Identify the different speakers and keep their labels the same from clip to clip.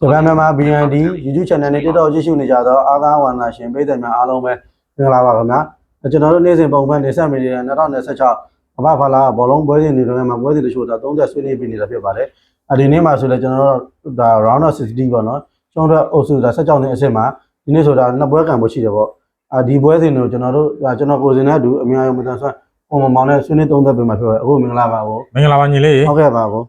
Speaker 1: ဂျပန်မြန်မာ BND YouTube channel နဲ့ TikTok ကြည့်ရှုနေကြတော့အားသားဝန္ဒရှင်ပြည်သက်များအားလုံးပဲမင်္ဂလာပါခင်ဗျာကျွန်တော်တို့နေ့စဉ်ပုံမှန်နေဆက်မီဒီယာ2026အဘဖလာဘောလုံးပွဲစဉ်တွေတော့မှာပွဲစဉ်တချို့ဒါ30ဆွေးနွေးပြီးနေတာဖြစ်ပါတယ်ဒီနေ့မှာဆိုလဲကျွန်တော်တို့ဒါ round of 60ပေါ့နော်ကျွန်တော်တို့အုပ်စုဒါ16နှစ်အဆင့်မှာဒီနေ့ဆိုတာနှစ်ပွဲကံပွဲရှိတယ်ပေါ့ဒီပွဲစဉ်ကိုကျွန်တော်တို့ကျွန်တော်ကိုယ်စင်နဲ့အတူအများကြီးမတန်ဆွမ်းပုံမှန်မောင်နဲ့ဆွေးနွေး30ပေးမှာဖြစ်ပါတယ်အခုမင်္ဂလာပါကို
Speaker 2: မင်္ဂလာပါညီလေး
Speaker 1: ဟုတ်ကဲ့ပါကို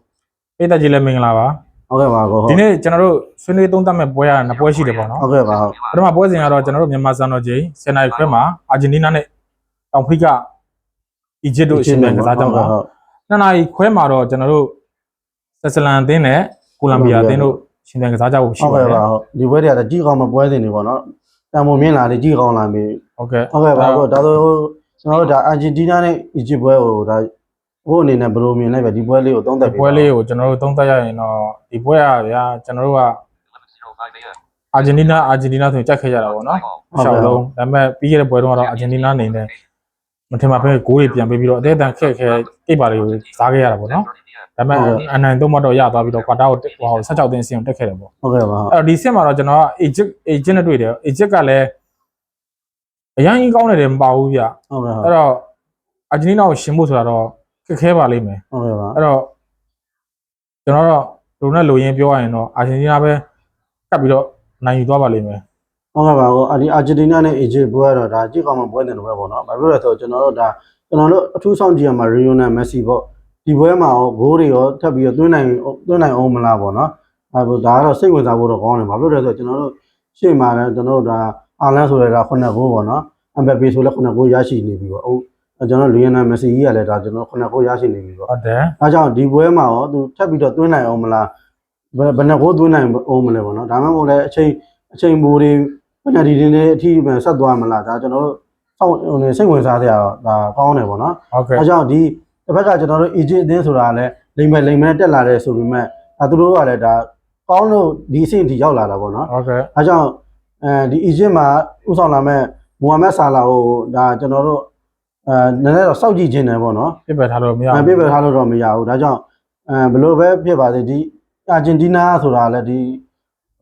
Speaker 2: ပိတ်သက်ကြီးလည်းမင်္ဂလာပါ
Speaker 1: ဟုတ်ကဲ့ပါကို
Speaker 2: ဒီနေ့ကျွန်တော်တို့ဆွေးနွေးသုံးသပ်မဲ့ပွဲရနှစ်ပွဲရှိတယ်ပေါ့နော်ဟ
Speaker 1: ုတ်ကဲ့ပါဟုတ်
Speaker 2: ပထမပွဲစဉ်ကတော့ကျွန်တော်တို့မြန်မာစံတော်ချိန်10နိုင်ခွဲမှာအာဂျင်တီးနားနဲ့တောင်အာဖရိကအီဂျစ်တို့အရှင်ပြန်ကစားကြမှာ2နိုင်ခွဲမှာတော့ကျွန်တော်တို့ဆက်စလန်အသင်းနဲ့ကိုလံဘီယာအသင်းတို့ရှင်ပြန်ကစားကြဖို့ရှိပါတယ်ဟ
Speaker 1: ုတ်ကဲ့ပါဟုတ်ဒီပွဲတွေကကြီးကောင်းမပွဲစဉ်တွေပေါ့နော်တန်ဖိုးမြင့်လာလေကြီးကောင်းလာပြီ
Speaker 2: ဟုတ်ကဲ့ပ
Speaker 1: ါဟုတ်ဒါဆိုကျွန်တော်တို့ဒါအာဂျင်တီးနားနဲ့အီဂျစ်ပွဲကိုဒါဘို့အနေနဲ့ဘယ်လိုမြင်လိုက်ပဲဒီပွဲလေးကိုသုံးသပ်ပြီးပ
Speaker 2: ွဲလေးကိုကျွန်တော်တို့သုံးသပ်ရရင်တော့ဒီပွဲကဗျာကျွန်တော်တို့ကအာဂျင်တီးနားဆိုရင်ကြိုက်ခဲ့ကြတာပေါ့နော်ရှောက်လုံးဒါပေမဲ့ပြီးခဲ့တဲ့ပွဲတုန်းကတော့အာဂျင်တီးနားအနေနဲ့မထင်မှပဲဂိုးတွေပြန်ပေးပြီးတော့အသေးအတန်ခက်ကိတ်ပါလေးကိုစားခဲ့ရတာပေါ့နော်ဒါပေမဲ့အနိုင်သုံးမှတော့ရသွားပြီးတော့ကွာတာကို16သိန်းအဆင့်ကိုတက်ခဲ့တယ်ပေါ့
Speaker 1: ဟုတ်ကဲ့ပါအ
Speaker 2: ဲ့တော့ဒီဆင့်မှာတော့ကျွန်တော်ကအေဂျစ်နဲ့တွေ့တယ်အေဂျစ်ကလည်းအရင်ကြီးကောင်းနေတယ်မပါဘူးဗျဟ
Speaker 1: ုတ်ကဲ့
Speaker 2: အဲ့တော့အာဂျင်တီးနားကိုရှင်ဖို့ဆိုတာတော့ခက်ခဲပါလိမ့်မယ်
Speaker 1: ဟုတ်ကဲ့ပါအ
Speaker 2: ဲ့တော့ကျွန်တော်တို့လူနဲ့လူရင်းပြောရရင်တော့အာဂျင်တီးနားပဲကပ်ပြီးတော့နိုင်ယူသွားပါလိမ့်မယ်
Speaker 1: ဟုတ်ကဲ့ပါဟိုအာဂျင်တီးနားနဲ့အီဂျစ်ပွဲတော့ဒါကြည့်ကောင်းမှပွဲတယ်လို့ပဲပေါ့နော်ဘာဖြစ်လို့လဲဆိုတော့ကျွန်တော်တို့အထူးဆောင်ကြည့်ရမှာရီယိုနယ်မက်ဆီပေါ့ဒီပွဲမှာရောဂိုးတွေရောထပ်ပြီးတော့သွင်းနိုင်အောင်မလားပေါ့နော်ဒါကတော့စိတ်ဝင်စားဖို့တော့ကောင်းတယ်ဘာဖြစ်လို့လဲဆိုတော့ကျွန်တော်တို့ရှေ့မှာလည်းကျွန်တော်တို့ဒါအာလန်ဆိုတဲ့ဒါ9ဂိုးပေါ့နော်အမ်ဘက်ပေဆိုလည်း9ဂိုးရရှိနေပြီပေါ့ကျွန်တော်လီယိုနယ်မက်ဆီကြီးကလည်းဒါကျွန်တော်9ဂိုးရရှိနေပြီပေါ့ဟ
Speaker 2: ုတ်တယ်
Speaker 1: အဲကြောင့်ဒီပွဲမှာရောသူထပ်ပြီးတော့သွင်းနိုင်အောင်မလားဘယ်နှဂိုးသွင်းနိုင်အောင်မလဲပေါ့နော်ဒါမှမဟုတ်လည်းအချိန်မိုးတွေပနဒီတင်းတွေအထိပဲဆက်သွားမလားဒါကျွန်တော်တို့စိတ်ဝင်စားစရာဒါကောင်းတယ်ပေါ့နော်ဟ
Speaker 2: ုတ်ကဲ့
Speaker 1: အဲကြောင့်ဒီတစ်ဖက်ကကျွန်တော်တို့အီဂျစ်အသင်းဆိုတာလည်းလိမ့်မယ်တက်လာတယ်ဆိုပေမဲ့သူတို့ကလည်းဒါကောင်းလို့ဒီအဆင့်အထိရောက်လာတာပေါ့နော်ဟ
Speaker 2: ုတ်ကဲ့
Speaker 1: အဲကြောင့်ဒီအီဂျစ်မှာဥဆောင်လာမဲ့မိုဟာမက်ဆာလာကိုဒါကျွန်တော်တို့နည်းနည်းတော့စောင့်ကြည့်ခြင်းတယ်ပေါ့နော်
Speaker 2: ပြစ်ပယ်ထားလို့မရဘူးပ
Speaker 1: ြစ်ပယ်ထားလို့တော့မရဘူးဒါကြောင့်ဘယ်လိုပဲဖြစ်ပါစေဒီအာဂျင်တီးနားဆိုတာလည်းဒီ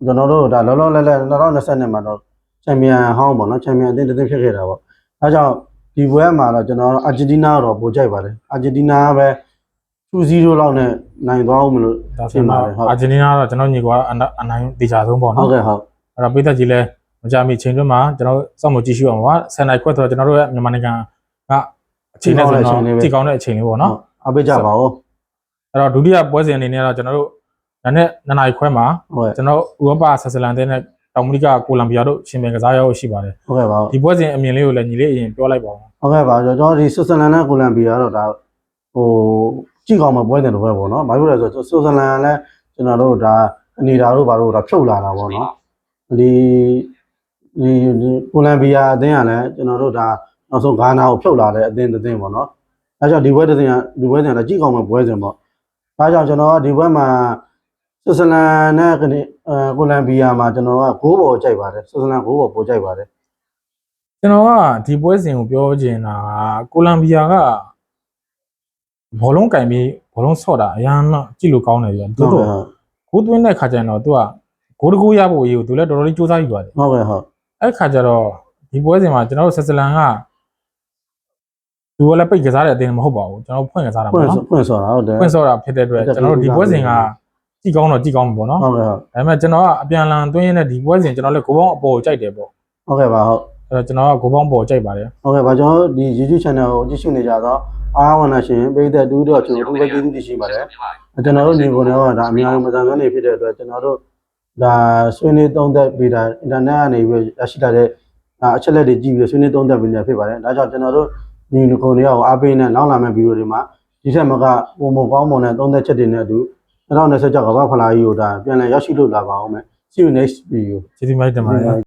Speaker 1: ကျွန်တော်တို့ဒါလောလောလတ်လတ်2020မှာတော့ချန်ပီယံဟောင်းပေါ့နော်ချန်ပီယံအသင်းတစ်သင်းဖြစ်ခဲ့တာပေါ့ဒါကြောင့်ဒီပွဲမှာတော့ကျွန်တော်အာဂျင်တီးနားတော့ပိုကြိုက်ပါတယ်အာဂျင်တီးနားပဲ2-0လောက်နဲ့နိုင်သွားအောင်မလို့ထ
Speaker 2: င်ပါတယ်ဟုတ်အာဂျင်တီးနားတော့ကျွန်တော်ညီကအနိုင်တေချာဆုံးပေါ့နော်
Speaker 1: ဟုတ်ကဲ့ဟုတ်အ
Speaker 2: ဲ့တော့ပိတ်သက်ကြီးလဲမကြမီချိန်တွင်းမှာကျွန်တော်စောင့်မကြည့်ရှုအောင်ပါဆန်နိုင်ခွက်ဆိုတော့ကျွန်တော်တို့ရဲ့မြန်မာနိုင်ငံကအချိန်နဲ့ဆိုတော့ကြည့်ကောင်းတဲ့အချိန်လေးပေါ့နော်
Speaker 1: အားပေးကြပါဦး
Speaker 2: အဲ့တော့ဒုတိယပွဲစဉ်အနေနဲ့တော့ကျွန်တော်တို့နာနဲ့2နာရီခွဲမှာကျွန်တော်ဥရောပဆက်စလန်တဲ့နဲ့တောင်အမေရိကကိုလံဘီယာတို့ရှင်ပြန်ကစားရဖို့ရှိပါတယ်
Speaker 1: ဟုတ်ကဲ့ပါဒ
Speaker 2: ီပွဲစဉ်အမြင်လေးကိုလည်းညီလေးအရင်ပြောလိုက်ပါဦး
Speaker 1: ဟုတ်ကဲ့ပါကျွန်တော်ဒီဆက်စလန်နဲ့ကိုလံဘီယာတော့ဒါကြည့်ကောင်းမှပွဲတယ်လို့ပဲပေါ့နော်ဘာလို့လဲဆိုတော့ဆက်စလန်လည်းကျွန်တော်တို့ဒါအနေဒါတို့ဘာလို့ဒါဖြုတ်လာတာပေါ့နော်ဒီကိုလံဘီယာအသင်းကလည်းကျွန်တော်တို့ဒါနောက်ဆုံးဂါနာကိုဖြုတ်လာတဲ့အသင်းတစ်သင်းပေါ့နော်အဲကြောင့်ဒီပွဲစဉ်ကလည်းကြည့်ကောင်းမှပွဲစဉ်ပေါ့ဒါကြောင့်ကျွန်တော်ကဒီပွဲမှာဆွစ်ဇာလန်နဲ့ကိုလံဘီယာမှာကျွန်တော်ကဂိုးပေါ်ကြိုက်ပါတယ်ဆွစ်ဇာလန်ဂိုးပေါ်ပိုကြိုက်ပါတယ်က
Speaker 2: ျွန်တော်ကဒီပွဲစဉ်ကိုပြောချင်တာကိုလံဘီယာကဘောလုံးကင်ပြီးဘောလုံးဆော့တာအရန်တော့ကြည့်လို့ကောင်းတယ်ပြန်သူတို့ဂိုးသွင်းတဲ့ခါကျရင်တော့သူကဂိုးတကူရဖို့အရေးကိုသူလည်းတော်တော်လေးစူးစမ်းယူပါတယ်ဟ
Speaker 1: ုတ်ကဲ့ဟုတ်
Speaker 2: အဲ့ခါကျတော့ဒီပွဲစဉ်မှာကျွန်တော်တို့ဆွစ်ဇာလန်ကသူကလည်းပိတ်ကစားတဲ့အတင်းမဟုတ်ပါဘူးကျွန်တော်ဖွင့်ကစားတာပေါ့နော်
Speaker 1: ဖွင့်ဆော့တာဟုတ်တယ်
Speaker 2: ဖွင့်ဆော့တာဖြစ်တဲ့အတွက်ကျွန်တော်တို့ဒီပွဲစဉ်ကကြည့်ကောင်းမှာပေါ့နော်ဟ
Speaker 1: ုတ်ကဲ့ဟုတ်
Speaker 2: ဒါပေမဲ့ကျွန်တော်ကအပြန်လန်သွင်းရတဲ့ဒီပွဲစဉ်ကျွန်တော်လည်းဂိုးပေါင်းအပေါ်ကိုကြိုက်တယ်ပေါ့
Speaker 1: ဟုတ်ကဲ့ပါဟုတ်အ
Speaker 2: ဲ့တော့ကျွန်တော်ကဂိုးပေါင်းပေါ်ကြိုက်ပါတယ်ဟ
Speaker 1: ုတ်ကဲ့ပါကျွန်တော်ဒီ YouTube channel ကိုကြည့်ရှုနေကြတော့အားဝနာရှင်ပိတ်သက်တူးတော့ကျွန်တော်တို့ပဲကျေးဇူးတင်ရှိပါတယ်ကျွန်တော်တို့ညီကိုတော့ဒါအများကြီးမတန်ဆွမ်းနေဖြစ်တဲ့အတွက်ကျွန်တော်တို့ဒါဆွေးနွေးသုံးသက်ပေးတာအင်တာနက်ကနေပြီးရရှိလာတဲ့အချက်လက်တွေကြည့်ပြီးဆွေးနွေးသုံးသက်ပေးနေဖြစ်ပါတယ်ဒါကြောင့်ကျွန်တော်တို့ညီကိုတွေအားပေးနဲ့နောက်လာမယ့်ဗီဒီယိုတွေမှာဒီထက်မကပုံမကောင်းမွန်တဲ့သုံးသက်ချက်တွေနဲ့အတူ2026ကမ္ဘာဖလားကြီးကိုဒါပြန်လည်ရောက်ရှိလို့လာပါအောင်မယ် See you next video
Speaker 2: ကျေးဇူးများတင်ပါတယ်